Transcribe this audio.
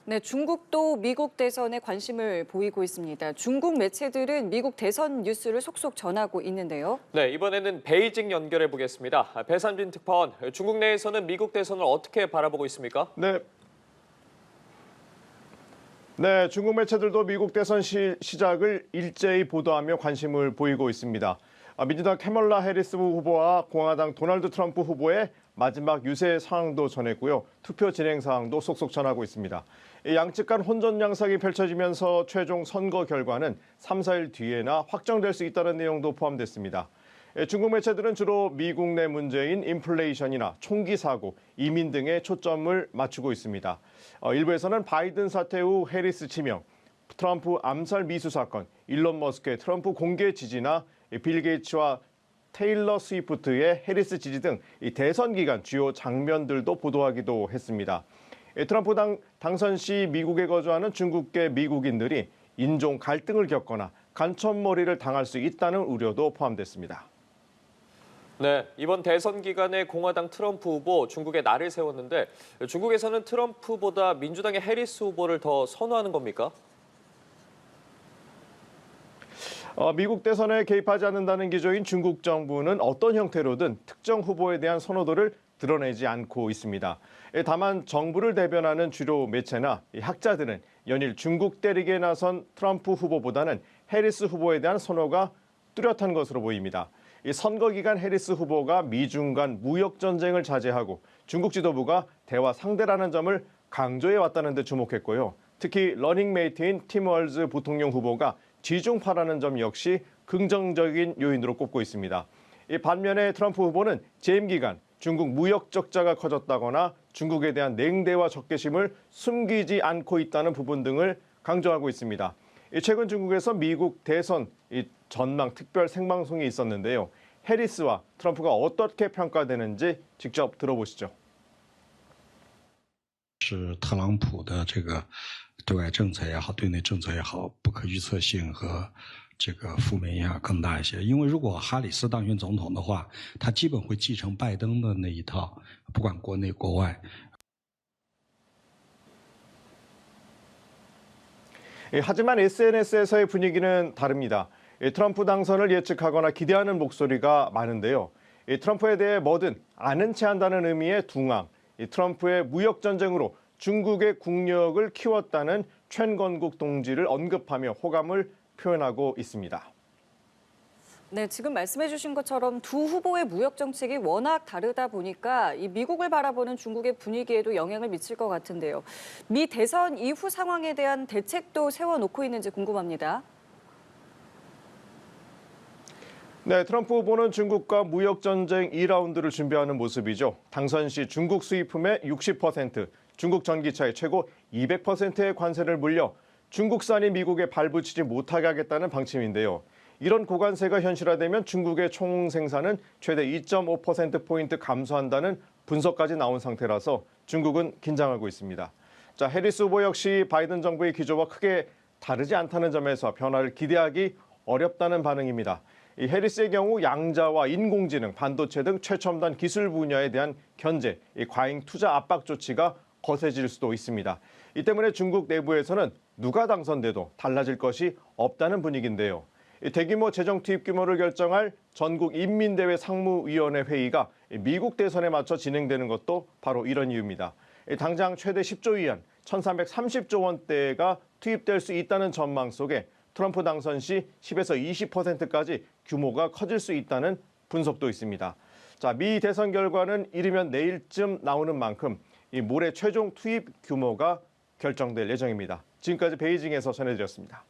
네, 중국도 미국 대선에 관심을 보이고 있습니다. 중국 매체들은 미국 대선 뉴스를 속속 전하고 있는데요. 네, 이번에는 베이징 연결해 보겠습니다. 배상진 특파원, 중국 내에서는 미국 대선을 어떻게 바라보고 있습니까? 네, 중국 매체들도 미국 대선 시작을 일제히 보도하며 관심을 보이고 있습니다. 민주당 캐멀라 해리스 후보와 공화당 도널드 트럼프 후보의 마지막 유세 상황도 전했고요. 투표 진행 상황도 속속 전하고 있습니다. 양측 간 혼전 양상이 펼쳐지면서 최종 선거 결과는 3, 4일 뒤에나 확정될 수 있다는 내용도 포함됐습니다. 중국 매체들은 주로 미국 내 문제인 인플레이션이나 총기 사고, 이민 등에 초점을 맞추고 있습니다. 일부에서는 바이든 사퇴 후 해리스 지명, 트럼프 암살 미수 사건, 일론 머스크의 트럼프 공개 지지나 빌 게이츠와 테일러 스위프트의 해리스 지지 등 대선 기간 주요 장면들도 보도하기도 했습니다. 트럼프 당선 시 미국에 거주하는 중국계 미국인들이 인종 갈등을 겪거나 간첩몰이를 당할 수 있다는 우려도 포함됐습니다. 네, 이번 대선 기간에 공화당 트럼프 후보 중국에 날을 세웠는데 중국에서는 트럼프보다 민주당의 해리스 후보를 더 선호하는 겁니까? 미국 대선에 개입하지 않는다는 기조인 중국 정부는 어떤 형태로든 특정 후보에 대한 선호도를 드러내지 않고 있습니다. 다만 정부를 대변하는 주요 매체나 학자들은 연일 중국 때리기에 나선 트럼프 후보보다는 해리스 후보에 대한 선호가 뚜렷한 것으로 보입니다. 선거 기간 해리스 후보가 미중 간 무역 전쟁을 자제하고 중국 지도부가 대화 상대라는 점을 강조해 왔다는 데 주목했고요. 특히 러닝메이트인 팀 월즈 부통령 후보가 지중파라는 점 역시 긍정적인 요인으로 꼽고 있습니다. 반면에 트럼프 후보는 재임 기간 중국 무역 적자가 커졌다거나 중국에 대한 냉대와 적개심을 숨기지 않고 있다는 부분 등을 강조하고 있습니다. 최근 중국에서 미국 대선 전망 특별 생방송이 있었는데요. 해리스와 트럼프가 어떻게 평가되는지 직접 들어보시죠. 是特朗普的这个对外政策也好，对内政策也好，不可预测性和这个负面影响更大一些。因为如果哈里斯当选总统的话，他基本会继承拜登的那一套，不管国内国外。 하지만 SNS에서의 분위기는 다릅니다. 트럼프 당선을 예측하거나 기대하는 목소리가 많은데요. 트럼프에 대해 뭐든 아는 체 한다는 의미의 둥앙, 트럼프의 무역 전쟁으로 중국의 국력을 키웠다는 최건국 동지를 언급하며 호감을 표현하고 있습니다. 네, 지금 말씀해 주신 것처럼 두 후보의 무역 정책이 워낙 다르다 보니까 이 미국을 바라보는 중국의 분위기에도 영향을 미칠 것 같은데요. 미 대선 이후 상황에 대한 대책도 세워놓고 있는지 궁금합니다. 네, 트럼프 후보는 중국과 무역 전쟁 2라운드를 준비하는 모습이죠. 당선 시 중국 수입품의 60%, 중국 전기차의 최고 200%의 관세를 물려 중국산이 미국에 발붙이지 못하게 하겠다는 방침인데요. 이런 고관세가 현실화되면 중국의 총 생산은 최대 2.5%포인트 감소한다는 분석까지 나온 상태라서 중국은 긴장하고 있습니다. 해리스 후보 역시 바이든 정부의 기조와 크게 다르지 않다는 점에서 변화를 기대하기 어렵다는 반응입니다. 이 해리스의 경우 양자와 인공지능, 반도체 등 최첨단 기술 분야에 대한 견제, 과잉 투자 압박 조치가 거세질 수도 있습니다. 이 때문에 중국 내부에서는 누가 당선돼도 달라질 것이 없다는 분위기인데요. 대규모 재정 투입 규모를 결정할 전국 인민대회 상무위원회 회의가 미국 대선에 맞춰 진행되는 것도 바로 이런 이유입니다. 당장 최대 10조 위안, 1,330조 원대가 투입될 수 있다는 전망 속에 트럼프 당선 시 10에서 20%까지 규모가 커질 수 있다는 분석도 있습니다. 미 대선 결과는 이르면 내일쯤 나오는 만큼 모레 최종 투입 규모가 결정될 예정입니다. 지금까지 베이징에서 전해드렸습니다.